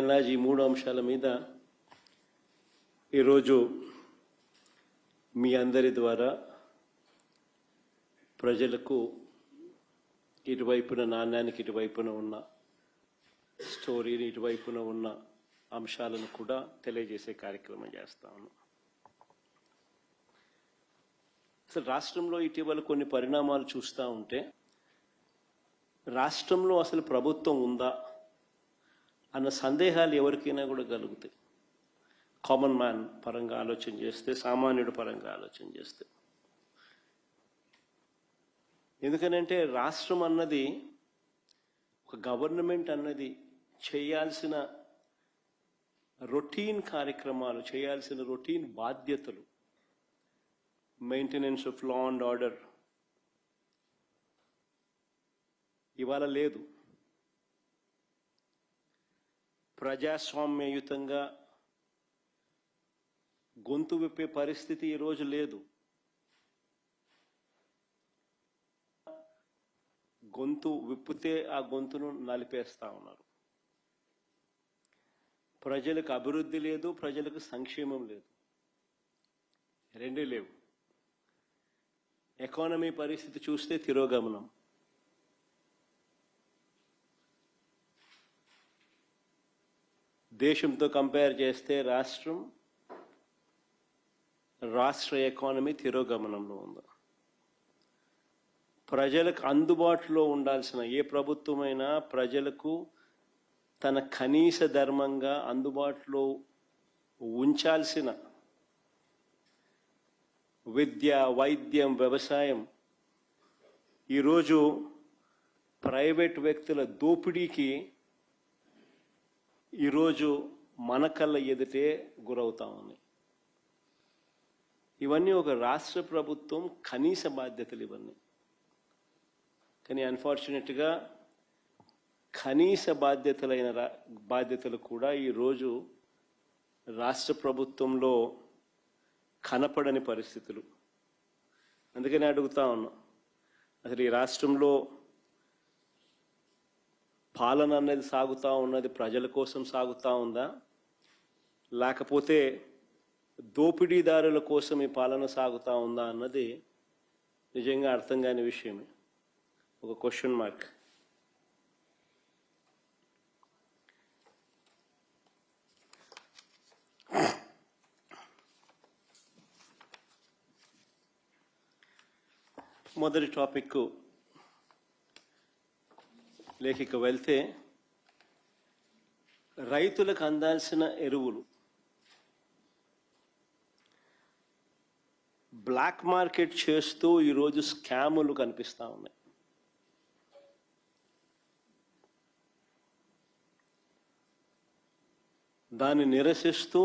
మహారాజ్ ఈ మూడు అంశాల మీద ఈరోజు మీ అందరి ద్వారా ప్రజలకు ఇటువైపున నాణ్యానికి ఇటువైపున ఉన్న స్టోరీని ఇటువైపున ఉన్న అంశాలను కూడా తెలియజేసే కార్యక్రమం చేస్తా ఉన్నాం. అసలు రాష్ట్రంలో ఇటీవల కొన్ని పరిణామాలు చూస్తూ ఉంటే రాష్ట్రంలో అసలు ప్రభుత్వం ఉందా అన్న సందేహాలు ఎవరికైనా కూడా కలుగుతాయి. కామన్ మ్యాన్ పరంగా ఆలోచన చేస్తే, సామాన్యుడి పరంగా ఆలోచన చేస్తే. ఎందుకనంటే రాష్ట్రం అన్నది, ఒక గవర్నమెంట్ అన్నది చేయాల్సిన రొటీన్ కార్యక్రమాలు, చేయాల్సిన రొటీన్ బాధ్యతలు, maintenance of law and order ఇవాళ లేదు. ప్రజాస్వామ్యయుతంగా గొంతు విప్పే పరిస్థితి ఈరోజు లేదు. గొంతు విప్పితే ఆ గొంతును నలిపేస్తా ఉన్నారు. ప్రజలకు అభివృద్ధి లేదు, ప్రజలకు సంక్షేమం లేదు, రెండే లేవు. ఎకానమీ పరిస్థితి చూస్తే తిరోగమనం. దేశంతో కంపేర్ చేస్తే రాష్ట్ర ఎకానమీ తిరోగమనంలో ఉంది. ప్రజలకు అందుబాటులో ఉండాల్సిన ఏ ప్రభుత్వమైనా ప్రజలకు తన కనీస ధర్మంగా అందుబాటులో ఉంచాల్సిన విద్య, వైద్యం, వ్యవసాయం ఈరోజు ప్రైవేట్ వ్యక్తుల దోపిడీకి ఈరోజు మన కళ్ళ ఎదుటే గురవుతా ఉన్నాయి. ఇవన్నీ ఒక రాష్ట్ర ప్రభుత్వం కనీస బాధ్యతలు ఇవన్నీ. కానీ అన్ఫార్చునేట్గా కనీస బాధ్యతలు కూడా ఈరోజు రాష్ట్ర ప్రభుత్వంలో కనపడని పరిస్థితులు. అందుకని అడుగుతా ఉన్నాం, అసలు ఈ రాష్ట్రంలో పాలన అనేది సాగుతూ ఉన్నది ప్రజల కోసం సాగుతూ ఉందా, లేకపోతే దోపిడీదారుల కోసం ఈ పాలన సాగుతూ ఉందా అన్నది నిజంగా అర్థం కాని విషయమే. ఒక క్వశ్చన్ మార్క్. మొదటి టాపిక్ లేఖిక వెళ్తే, రైతులకు అందాల్సిన ఎరువులు బ్లాక్ మార్కెట్ చేస్తూ ఈరోజు స్కాములు కనిపిస్తూ ఉన్నాయి. దాన్ని నిరసిస్తూ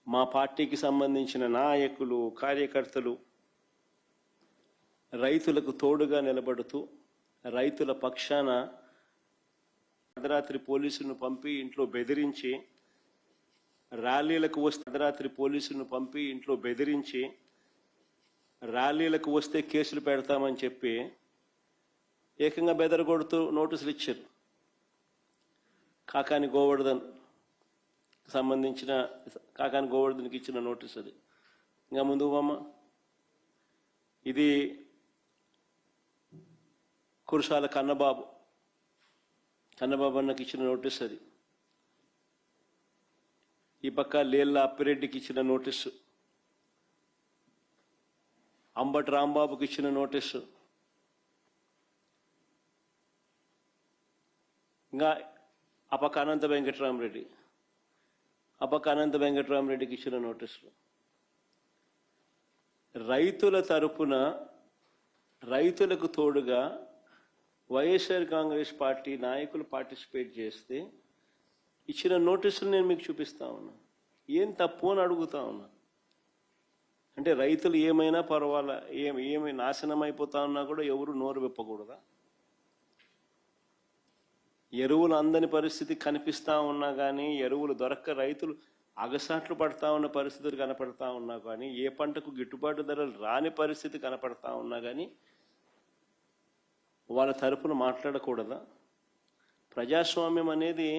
మా పార్టీకి సంబంధించిన నాయకులు, కార్యకర్తలు రైతులకు తోడుగా నిలబడుతూ రైతుల పక్షాన అర్ధరాత్రి పోలీసులను పంపి ఇంట్లో బెదిరించి, ర్యాలీలకు వస్తే కేసులు పెడతామని చెప్పి ఏకంగా బెదరగొడుతూ నోటీసులు ఇచ్చారు. కాకాని గోవర్ధన్కి ఇచ్చిన నోటీస్ అది. ఇంకా ముందుకు అమ్మ, ఇది కురసాల కన్నబాబు అన్నకి ఇచ్చిన నోటీస్ అది. ఈ పక్క లేళ్ళ అప్పిరెడ్డికి ఇచ్చిన నోటీసు, అంబటి రాంబాబుకి ఇచ్చిన నోటీసు, ఇంకా ఆ పక్క అనంత వెంకటరామరెడ్డికి ఇచ్చిన నోటీసులు. రైతుల తరపున రైతులకు తోడుగా వైఎస్ఆర్ కాంగ్రెస్ పార్టీ నాయకులు పార్టిసిపేట్ చేస్తే ఇచ్చిన నోటీసులు నేను మీకు చూపిస్తా ఉన్నా. ఏం తప్పు అని అడుగుతా ఉన్నా. అంటే రైతులు ఏమైనా పర్వాలా, ఏమి నాశనం అయిపోతా ఉన్నా కూడా ఎవరు నోరు విప్పకూడదా? ఎరువులు అందని పరిస్థితి కనిపిస్తూ ఉన్నా కానీ, ఎరువులు దొరక్క రైతులు అగసాట్లు పడతా ఉన్న పరిస్థితులు కనపడతా ఉన్నా కానీ, ఏ పంటకు గిట్టుబాటు ధరలు రాని పరిస్థితి కనపడతా ఉన్నా కానీ వాళ్ళ తరపున మాట్లాడకూడదా? ప్రజాస్వామ్యం అనేది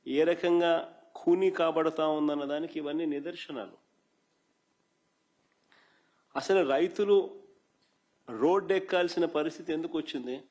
ఏ రకంగా ఖూనీ కాబడతా ఉందన్న దానికి ఇవన్నీ నిదర్శనాలు. అసలు రైతులు రోడ్డు ఎక్కాల్సిన పరిస్థితి ఎందుకు వచ్చింది?